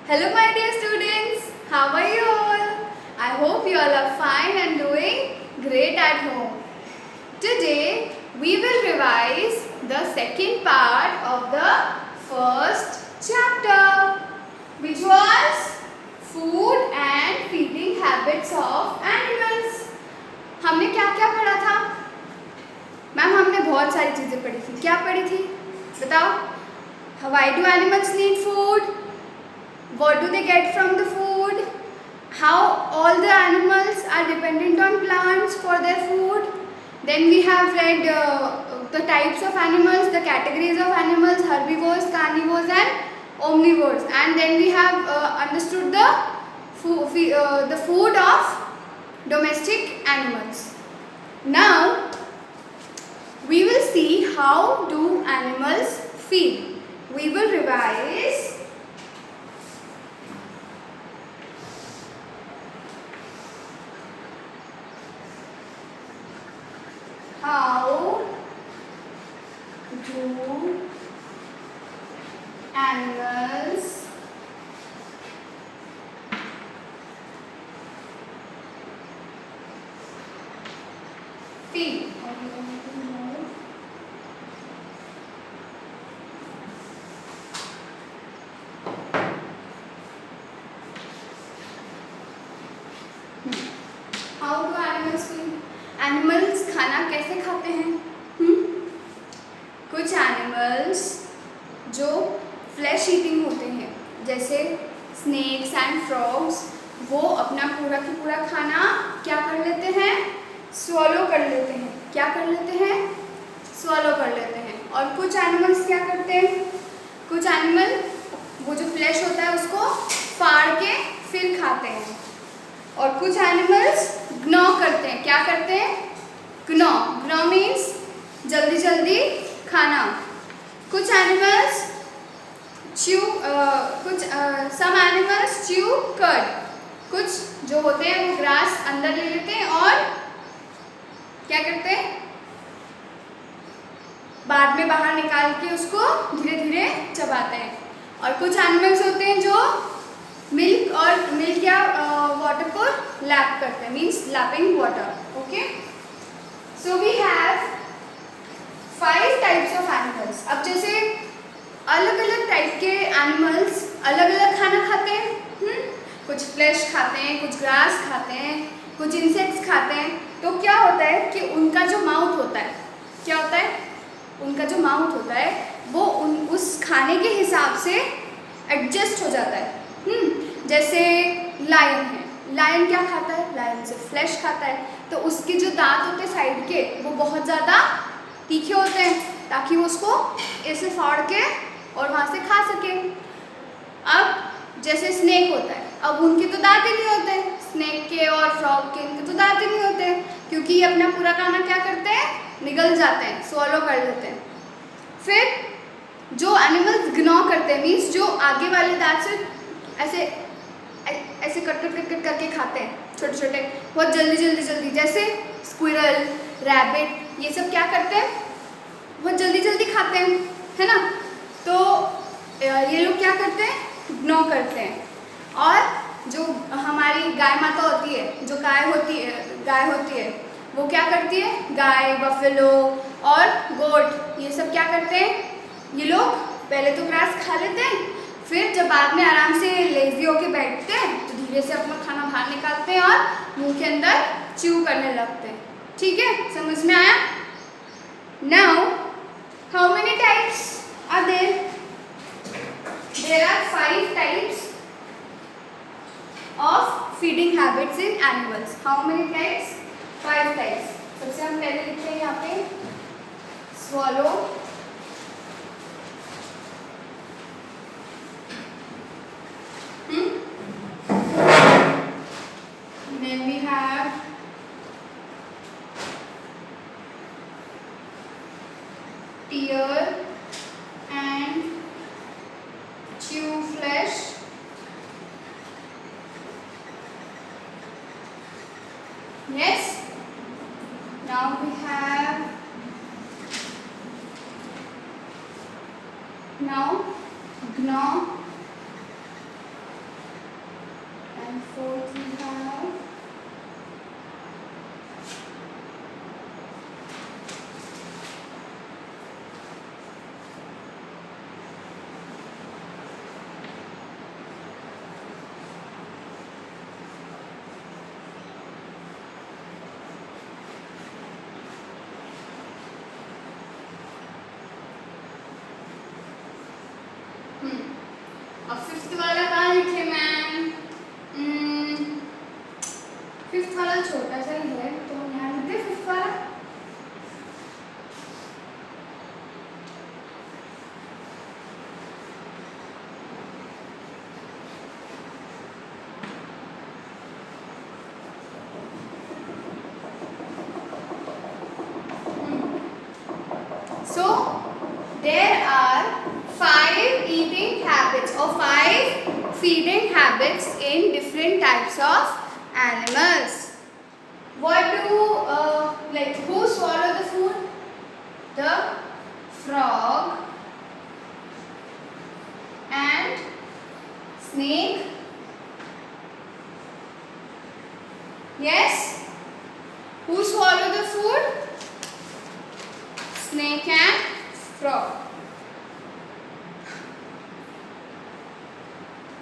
Hello my dear students, how are you all? I hope you all are fine and doing great at home. Today we will revise the second part of the first chapter, which was food and feeding habits of animals. हमने क्या क्या पढ़ा था? Ma'am हमने बहुत सारी चीज़ें पढ़ी थी. क्या पढ़ी थी? बताओ. Why do animals need food? What do they get from the food? How all the animals are dependent on plants for their food. Then we have read the types of animals, the categories of animals, herbivores, carnivores and omnivores. And then we have understood the food of domestic animals. Now we will see how do animals feed. We will revise how do animals feed. How do animals feed? Animals खाना कैसे खाते हैं? कुछ animals जो flesh eating होते हैं, जैसे snakes and frogs, वो अपना पूरा की पूरा खाना क्या कर लेते हैं? स्वॉलो कर लेते हैं. क्या कर लेते हैं? स्वॉलो कर लेते हैं. और कुछ एनिमल्स क्या करते हैं? कुछ एनिमल वो जो फ्लैश होता है उसको फाड़ के फिर खाते हैं. और कुछ एनिमल्स ग्नॉ करते हैं. क्या करते हैं? ग्नॉ. ग्नॉ मीन्स जल्दी जल्दी खाना. कुछ animals some animals chew cud. कुछ जो होते हैं वो ग्रास अंदर ले लेते हैं और क्या करते हैं? बाद में बाहर निकाल के उसको धीरे धीरे चबाते हैं. और कुछ एनिमल्स होते हैं जो मिल्क या वाटर को लैप करते हैं, means lapping water. Okay, so we have 5 types of animals. अब जैसे अलग अलग टाइप के एनिमल्स अलग अलग खाना खाते हैं. कुछ फ्लैश खाते हैं, कुछ ग्रास खाते हैं, कुछ इंसेक्ट्स खाते हैं. तो क्या होता है कि उनका जो माउथ होता है, क्या होता है? उनका जो माउथ होता है वो उस खाने के हिसाब से एडजस्ट हो जाता है. जैसे लायन है. लायन क्या खाता है? लायन से फ्लैश खाता है. तो उसके जो दांत होते हैं साइड के वो बहुत ज़्यादा तीखे होते हैं ताकि वो उसको ऐसे फाड़ के और वहाँ से खा सके. अब जैसे स्नेक होता है, अब उनके तो दांत ही नहीं होते. स्नेक के और फ्रॉग के उनके तो दांत ही नहीं होते, क्योंकि ये अपना पूरा खाना क्या करते हैं? निगल जाते हैं, स्वॉलो कर लेते हैं. फिर जो एनिमल्स ग्नॉ करते हैं, मीन्स जो आगे वाले दांत से ऐसे कट करके खाते हैं, छोटे छोटे, बहुत जल्दी, जैसे स्क्विरल, रैबिट, ये सब क्या करते हैं? बहुत जल्दी खाते हैं, है ना. तो ये लोग क्या करते हैं? ग्नो करते हैं. और जो हमारी गाय माता होती है, जो गाय होती है वो क्या करती है? गाय, बफेलो और गोट, ये सब क्या करते हैं? ये लोग पहले तो ग्रास खा लेते हैं, फिर जब बाद में आराम से लेजी होके बैठते हैं तो धीरे से अपना खाना बाहर निकालते हैं और मुंह के अंदर च्यू करने लगते हैं. ठीक है, समझ में आया? Now how many types are there? There are 5 types of feeding habits in animals. How many types? 5 types. सबसे हम पहले लिखते हैं यहाँ पे swallow, then we have tear and chew flesh. Yes. Now we have Now gnaw And fourth we have अब fifth वाला कहाँ लिखे मैम? फिफ्थ वाला छोटा सा ही है तो हम यहाँ लिखते हैं फिफ्थ वाला। So there are 5 eating habits or 5 feeding habits in different types of animals. What do like who swallow the food? The frog and snake. Yes, who swallow the food? Snake and frog.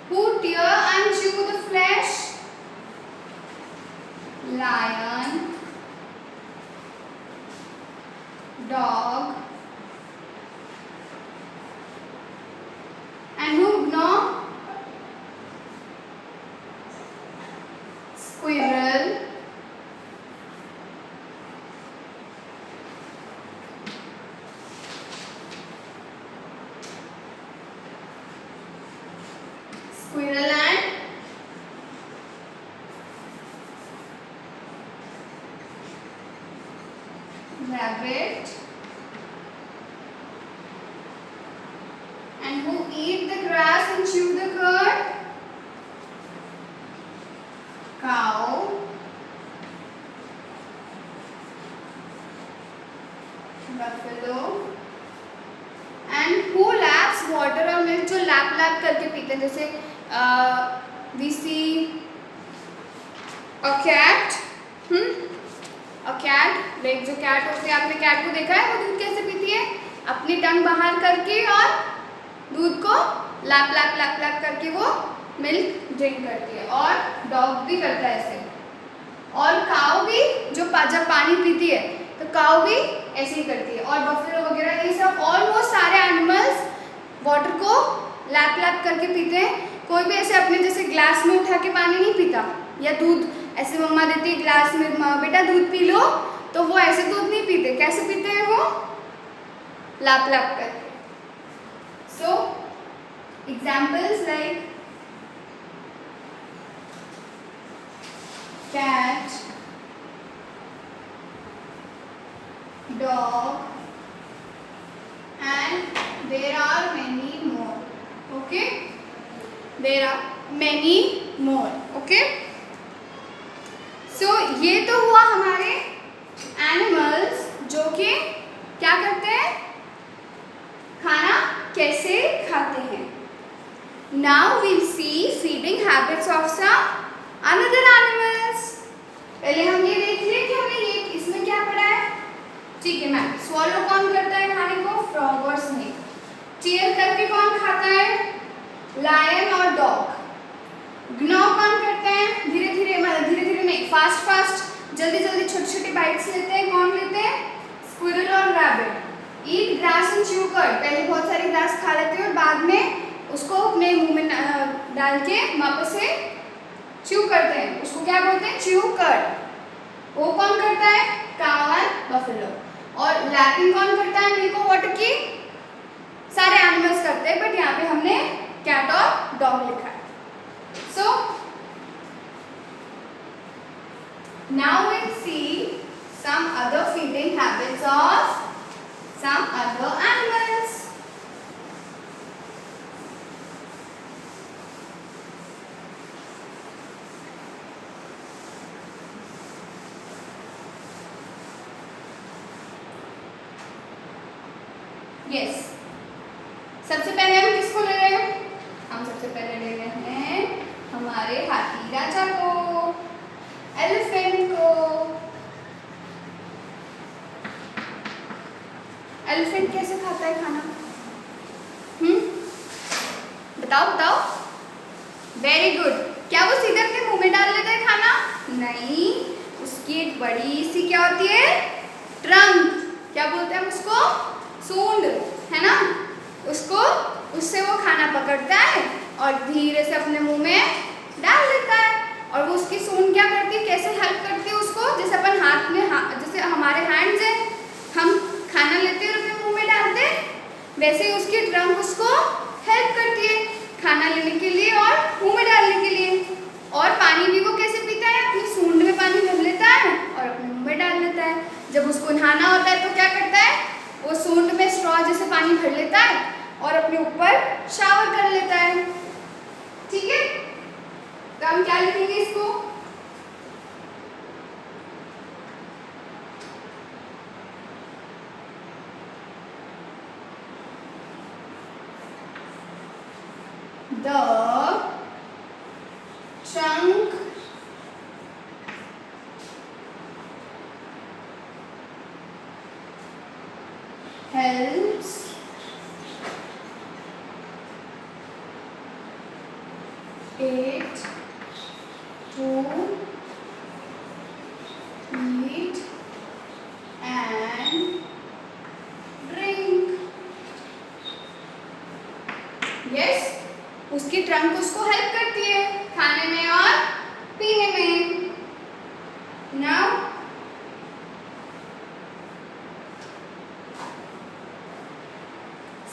Who tear and chew the flesh? Lion, dog, and who gnaw? Squirrel, squirrel and rabbit. And who eat the grass and chew the cud? Cow, buffalo. And who laps water or milk? जो lap lap करके पीते हैं, जैसे we see a cat. A cat, like जो cat होते हैं, आपने cat को देखा है वो दूध कैसे पीती है? अपनी टंग बाहर करके और दूध को लैप लैप लैप लैप करके वो मिल्क ड्रिंक करती है। और डॉग भी करता है ऐसे। और काऊ भी जो जब पानी पीती है तो काऊ भी ऐसे ही करती है। और बफेलो वगैरह ये सब ऑलमोस्ट सारे एनिमल्स वाटर को लैप लैप करके पीते हैं। कोई भी ऐसे अपने जैसे ग्लास में उठा के पानी नहीं पीता, या दूध ऐसे मम्मा देती है ग्लास में, बेटा दूध पी लो, तो वो ऐसे दूध नहीं पीते। कैसे पीते हैं वो? लैप लैप करके। सो examples like cat, dog, and there are many more. Okay, there are many more. Okay, so ये तो हुआ हमारे एनिमल्स जो कि क्या करते हैं, खाना कैसे खाते हैं। Now we'll see feeding habits of some another animals. पहले हम ये देख लें कि हमने ये इसमें क्या पढ़ा है। ठीक है मैम, स्वॉलो कौन करता है खाने को? फ्रॉग और स्नेक। चीयर करके कौन खाता है? लायन और डॉग। ग्नॉ कौन करते हैं? धीरे धीरे, मतलब धीरे धीरे नहीं, फास्ट फास्ट, जल्दी जल्दी छोटी छोटी बाइट्स लेते हैं। कौन लेते हैं? स्क्विरल और rabbit. Eat grass and chew cud, पहले बहुत सारी ग्रास खा लेते हैं और बाद में उसको अपने मुंह में डाल के वापस से च्यू करते हैं, उसको क्या बोलते हैं? Chew cud. वो कौन करता है? Cow and buffalo. और लैपिंग कौन करता है मिल्क और वाटर की? सारे एनिमल्स करते हैं, बट यहाँ पे हमने कैट और डॉग लिखा है। So now we'll see some other feeding habits of some other animals. Yes. सबसे पहले हम किसको ले रहे हैं? हम सबसे पहले ले रहे हैं हमारे हाथी, एलिफेंट कैसे खाता है खाना? बताओ बताओ। Very good. क्या वो सीधे अपने मुंह में डाल लेता है खाना? नहीं, उसकी एक बड़ी सी क्या होती है? ट्रंक। क्या बोलते हैं हम उसको? सूंड, है ना? उससे वो खाना पकड़ता है और धीरे से अपने मुंह में डाल देता है। और वो उसकी सूंड क्या करती है, कैसे हेल्प करती है उसको? जैसे अपन हाथ में जैसे हमारे हैंड्स हैं, हम खाना लेते हैं और अपने मुंह में डालते हैं, वैसे ही उसकी ट्रंक उसको हेल्प करती है खाना लेने के लिए और मुंह में डालने के लिए। और पानी भी वो कैसे पीता है? अपनी सूंड में पानी भर लेता है और अपने मुंह में डाल लेता है। जब उसको नहाना होता है तो क्या करता है? वो सूंड में स्ट्रॉ जैसे पानी भर लेता है और अपने ऊपर शावर कर लेता है। ठीक है, तो हम क्या लिखेंगे इसको? The trunk helps it to eat and drink. Yes, उसकी ट्रंक उसको हेल्प करती है खाने में और पीने में। Now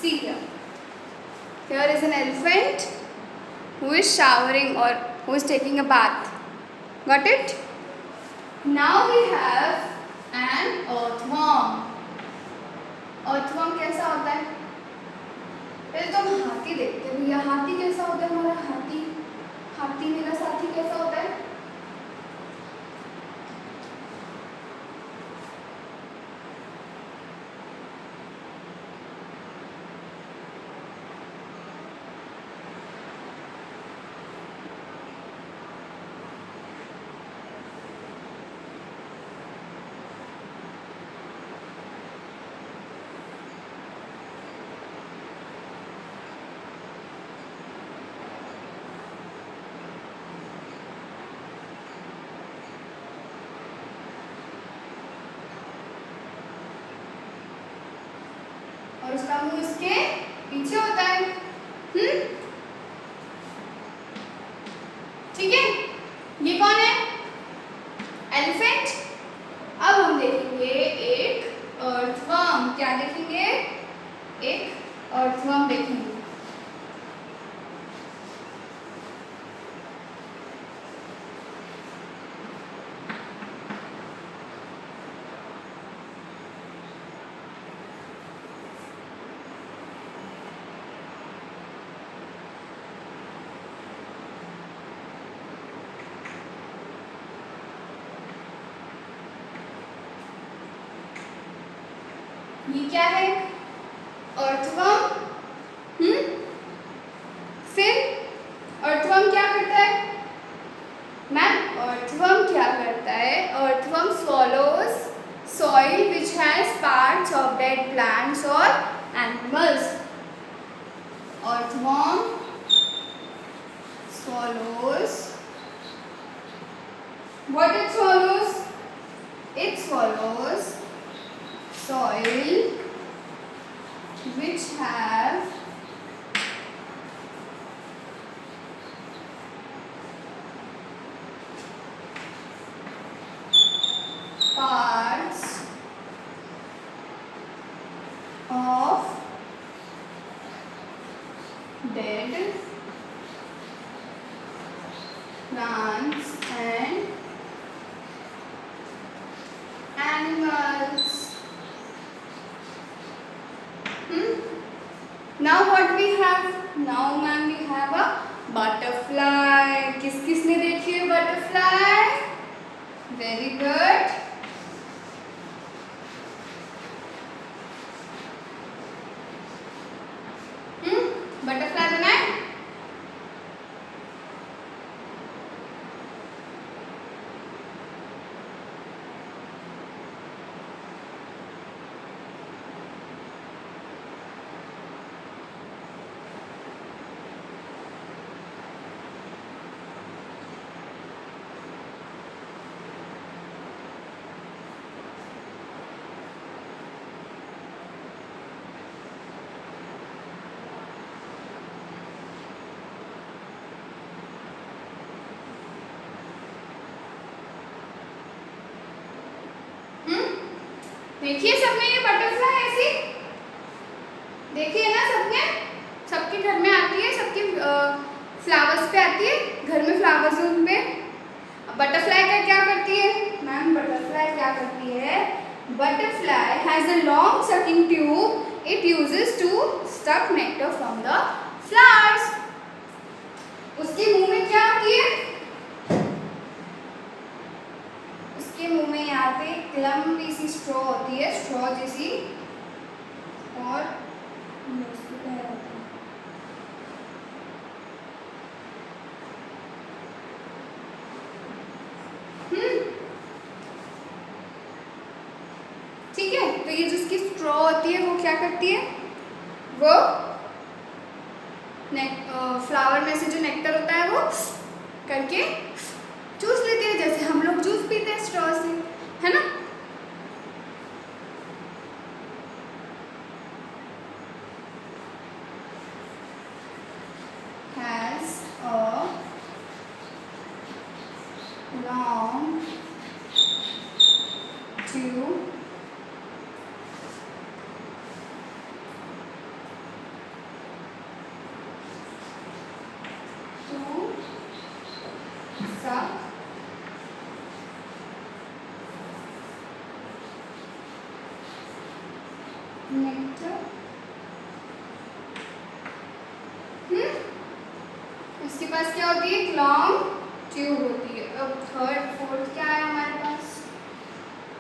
see here. Here is an elephant who is showering or who is taking a bath. Got it? Now we have an earthworm. Earthworm कैसा होता है? पहले तो हम हाथी देखते हैं। भैया हाथी कैसा होता है? हमारा हाथी, हाथी मेरा साथी कैसा होता है? और उसका मुंह इसके पीछे होता है। ठीक है, ये कौन है? एलिफेंट। अब हम देखेंगे एक अर्थवर्म। क्या देखेंगे? एक अर्थवर्म देखेंगे। ये क्या है? अर्थवर्म। फिर अर्थवर्म क्या करता है? मैम, अर्थवर्म क्या करता है? Earthworm swallows soil which has parts of dead plants or animals. Earthworm swallows. What it swallows? It swallows soil which have parts of dead plants and animals. Now what we have? Now ma'am we have a butterfly. किसने देखी है butterfly? Very good. Butterfly बनाए? देखिए सबने ये butterfly ऐसी देखिए ना, सबने, सबके घर में आती है, सबके फ्लावर्स पे आती है, घर में फ्लावर्स हैं उन पे। बटरफ्लाई का क्या करती है मैम? बटरफ्लाई क्या करती है? Butterfly has a long sucking tube, it uses to suck nectar from the flowers. उसके मुंह में क्या आती है? उसके मुंह में यहाँ पे लंबी सी स्ट्रॉ होती है, स्ट्रॉ जैसी, और ठीक है। तो ये जिसकी स्ट्रॉ होती है वो क्या करती है? वो फ्लावर में से जो नेक्टर होता है वो करके जूस लेती है, जैसे हम लोग जूस पीते हैं स्ट्रॉ से, है ना? Has a long tube to suck nectar। इसके पास क्या होती है? लॉन्ग ट्यूब होती है। अब थर्ड फोर्थ क्या है हमारे पास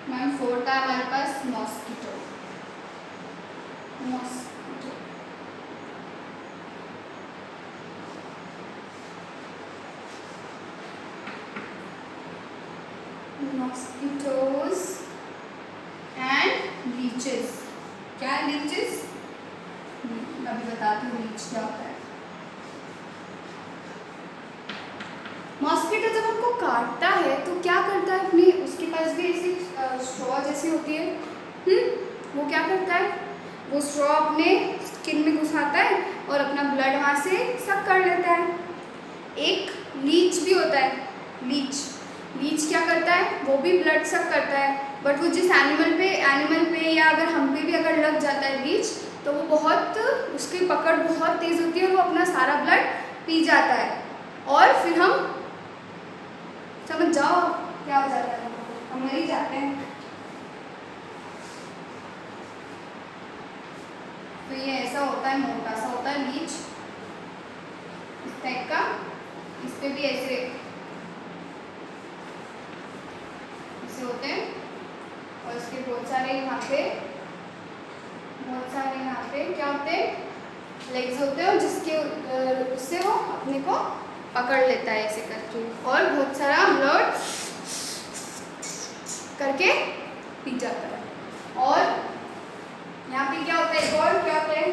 मैम? फोर्थ है हमारे पास mosquito. Mosquito mosquitoes and leeches. क्या लीचेस? अभी बताती हूँ लीच क्या होता है। मॉस्किटो जब हमको काटता है तो क्या करता है? अपनी, उसके पास भी ऐसी स्ट्रॉ जैसी होती है, वो क्या करता है? वो स्ट्रॉ अपने स्किन में घुसाता है और अपना ब्लड वहाँ से सक कर लेता है। एक लीच भी होता है, लीच क्या करता है? वो भी ब्लड सक करता है, बट वो जिस एनिमल पे या अगर हम पे भी अगर लग जाता है लीच, तो वो बहुत, उसकी पकड़ बहुत तेज़ होती है और वो अपना सारा ब्लड पी जाता है, और फिर हम, समझ जाओ क्या हो जाता है, हम मर ही जाते हैं। तो ये ऐसा होता है, मोटा सा होता है लीच, इस टाइप का। इस पे भी ऐसे होते हैं, और इसके बहुत सारे यहाँ पे क्या होते हैं? लेग्स होते हैं, और जिसके उससे वो अपने को पकड़ लेता है ऐसे करके, और बहुत सारा ब्लड करके पी जाता है। और यहाँ पे क्या होता है? एक और क्या होता है?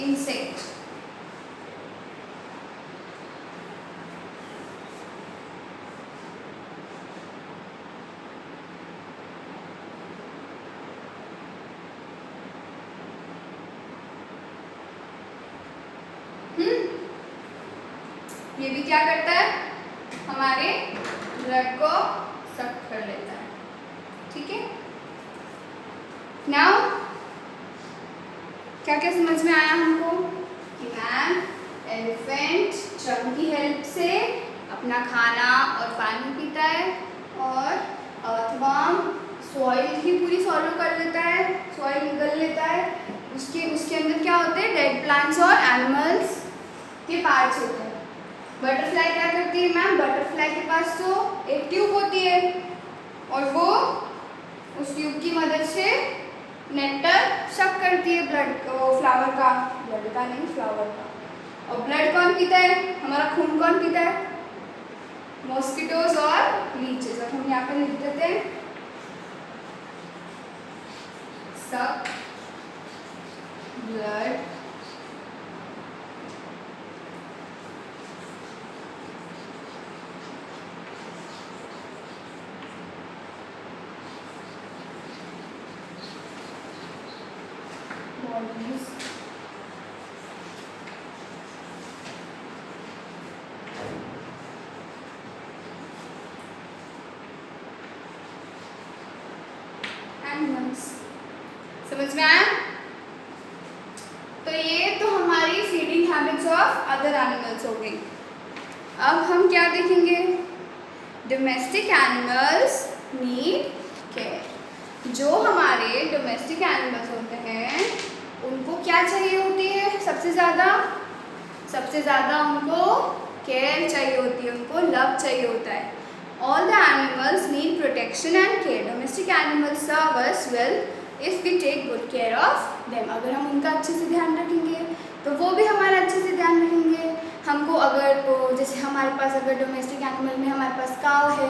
इंसेक्ट। ये भी क्या करता है? हमारे ब्लड को सक कर लेता है, ठीक है। नाउ क्या क्या समझ में आया हमको? कि मैम एलिफेंट ट्रंक की हेल्प से अपना खाना और पानी पीता है, और अर्थवर्म सॉइल ही पूरी फॉलो कर लेता है, सॉइल निगल लेता है। उसके अंदर क्या होते हैं? डेड प्लांट्स और एनिमल्स के पार्ट्स होते हैं। बटरफ्लाई क्या करती है मैम? बटरफ्लाई के पास तो एक ट्यूब होती है, और वो उस ट्यूब की मदद से नेक्टर सक करती है ब्लड, फ्लावर का, ब्लड का नहीं, फ्लावर का। और ब्लड कौन पीता है? हमारा खून कौन पीता है? मॉस्किटोज और लीचेस। अब हम यहाँ पे लिख देते हैं, सक ब्लड bodies and समझ में आया? तो ये तो हमारी feeding habits of other animals हो गई। अब हम क्या देखेंगे? Domestic animals need care. जो हमारे डोमेस्टिक एनिमल्स होते हैं उनको क्या चाहिए होती है? सबसे ज़्यादा उनको केयर चाहिए होती है, उनको लव चाहिए होता है। All the animals need protection and care. Domestic animals serve us well if we take good care of them. अगर हम उनका अच्छे से ध्यान रखेंगे तो वो भी हमारा अच्छे से ध्यान रखेंगे हमको। अगर वो जैसे हमारे पास अगर डोमेस्टिक एनिमल में हमारे पास काव है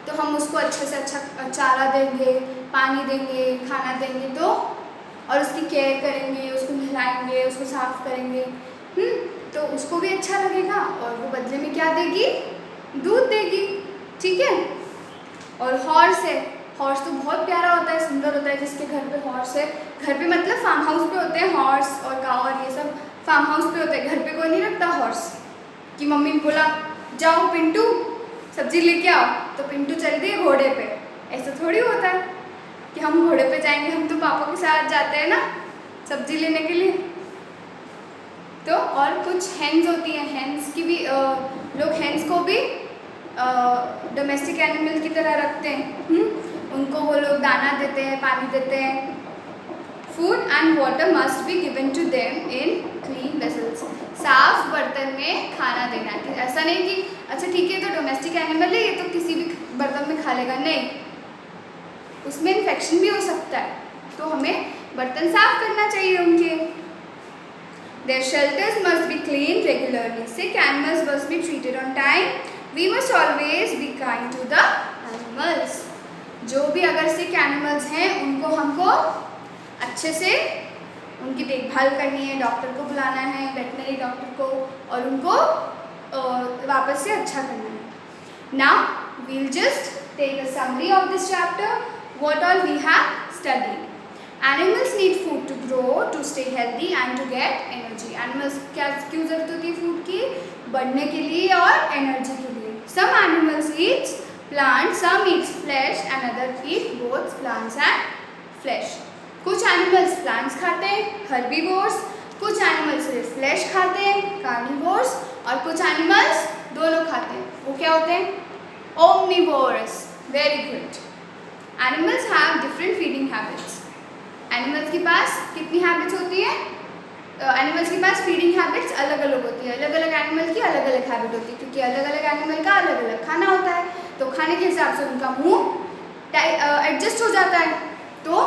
तो हम उसको अच्छे से अच्छा चारा देंगे, पानी देंगे, खाना देंगे तो और उसकी केयर करेंगे, उसको नहलाएंगे, उसको साफ करेंगे, तो उसको भी अच्छा लगेगा और वो बदले में क्या देगी? दूध देगी। ठीक है। और हॉर्स है, हॉर्स तो बहुत प्यारा होता है, सुंदर होता है। जिसके घर पे हॉर्स है, घर पे मतलब फार्म हाउस पे होते हैं हॉर्स और काऊ और ये सब फार्म हाउस पे होते हैं। घर पे कोई नहीं रखता हॉर्स कि मम्मी ने बोला जाओ पिंटू सब्जी लेके आओ तो पिंटू चल दिए घोड़े पे। ऐसा थोड़ी होता है कि हम घोड़े पे जाएंगे, हम तो पापा के साथ जाते हैं ना सब्जी लेने के लिए। तो और कुछ हेन्स होती हैं, हेन्स की भी लोग हेन्स को भी डोमेस्टिक एनिमल की तरह रखते हैं। उनको वो लोग दाना देते हैं, पानी देते हैं। Food and water must be given to them in clean vessels. साफ बर्तन में खाना देना है। ऐसा नहीं कि अच्छा ठीक है तो डोमेस्टिक एनिमल है ये तो किसी भी बर्तन में खा लेगा, नहीं, उसमें इन्फेक्शन भी हो सकता है। तो हमें बर्तन साफ करना चाहिए उनके। Their shelters must be cleaned regularly. Sick animals must be treated on time. We must always be kind to the animals. जो भी अगर sick animals हैं उनको हमको अच्छे से उनकी देखभाल करनी है, डॉक्टर को बुलाना है, वेटनरी डॉक्टर को, और उनको वापस से अच्छा करना है। Now we'll just take a summary of this chapter. What all we have studied. Animals need food to grow, to stay healthy and to get energy. Animals क्या क्यों ज़रूरत होती है फूड की? बढ़ने के लिए और एनर्जी के लिए। Some animals eat plants, some eat flesh and others eat both plants and flesh. कुछ एनिमल्स प्लांट्स खाते हैं, herbivores, कुछ एनिमल्स सिर्फ फ्लैश खाते हैं, कार्निवोर्स, और कुछ एनिमल्स दोनों खाते हैं। वो क्या होते हैं? Omnivores. Very good. Animals have different feeding habits. Animals के पास कितनी हैबिट्स होती है? एनिमल्स के पास फीडिंग हैबिट्स अलग अलग होती है। अलग अलग एनिमल की अलग अलग हैबिट होती है क्योंकि अलग अलग एनिमल का अलग अलग खाना होता है। तो खाने के हिसाब से उनका मुंह एडजस्ट हो जाता है। तो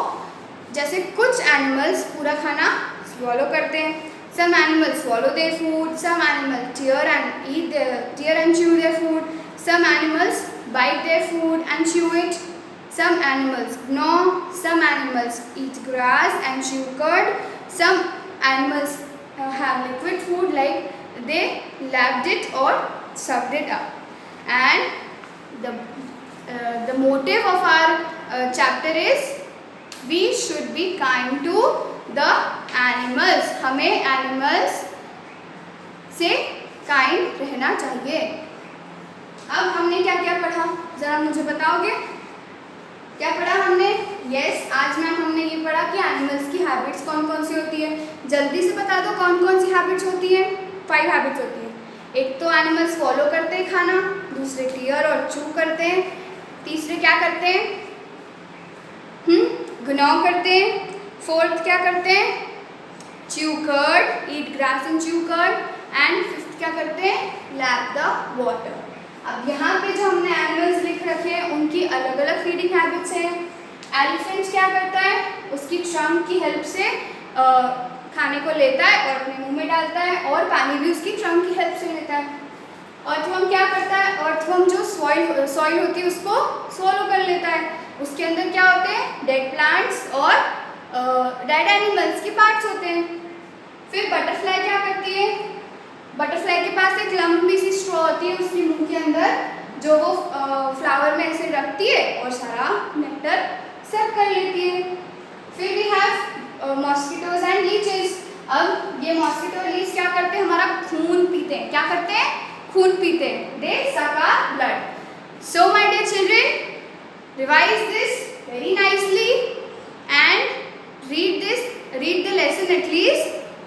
जैसे कुछ एनिमल्स पूरा खाना स्वॉलो करते हैं। Some animals swallow their food, some animals tear and chew their food, some animals bite their food and chew it. Some animals gnaw, some animals eat grass and chew cud, some animals have liquid food like they lapped it or sucked it up. And the motive of our chapter is we should be kind to the animals. हमें animals से kind रहना चाहिए। अब हमने क्या क्या पढ़ा ज़रा मुझे बताओगे? क्या पढ़ा हमने? यस, आज मैम हमने ये पढ़ा कि एनिमल्स की हैबिट्स कौन कौन सी होती है। जल्दी से बता दो कौन कौन सी हैबिट्स होती है? 5 हैबिट्स होती है। एक तो एनिमल्स फॉलो करते हैं खाना, दूसरे टीयर और चू करते हैं, तीसरे क्या करते हैं? गनाव करते हैं, फोर्थ क्या करते हैं? Chew cud, eat grass and chew cud, and fifth क्या करते हैं? Lap the water. अब यहाँ पे जो हमने एनिमल्स लिख रखे हैं उनकी अलग अलग फीडिंग हैबिट्स हैं। एलिफेंट क्या करता है? उसकी ट्रंक की हेल्प से खाने को लेता है और अपने मुंह में डालता है, और पानी भी उसकी ट्रंक की हेल्प से लेता है। अर्थवर्म क्या करता है? अर्थवर्म जो सॉइल होती है उसको स्वॉलो कर लेता है। उसके अंदर क्या होते हैं? डेड प्लांट्स और डेड एनिमल्स के पार्ट्स होते हैं। फिर बटरफ्लाई क्या करती है? बटरफ्लाई के पास एक लंबी सी स्ट्रॉ होती है उसके मुंह के अंदर, जो वो फ्लावर में ऐसे रखती है और सारा नेक्टर सक कर लेती है। फिर we have mosquitoes and leeches. अब ये मॉस्किटो लीच क्या करते हैं? हमारा खून पीते हैं। क्या करते हैं? खून पीते हैं। They suck our blood. So my dear children, revise this very nicely and read this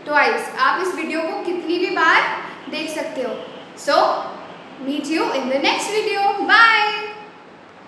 twice. आप इस वीडियो को कितनी भी बार देख सकते हो। So meet you in the next video. Bye.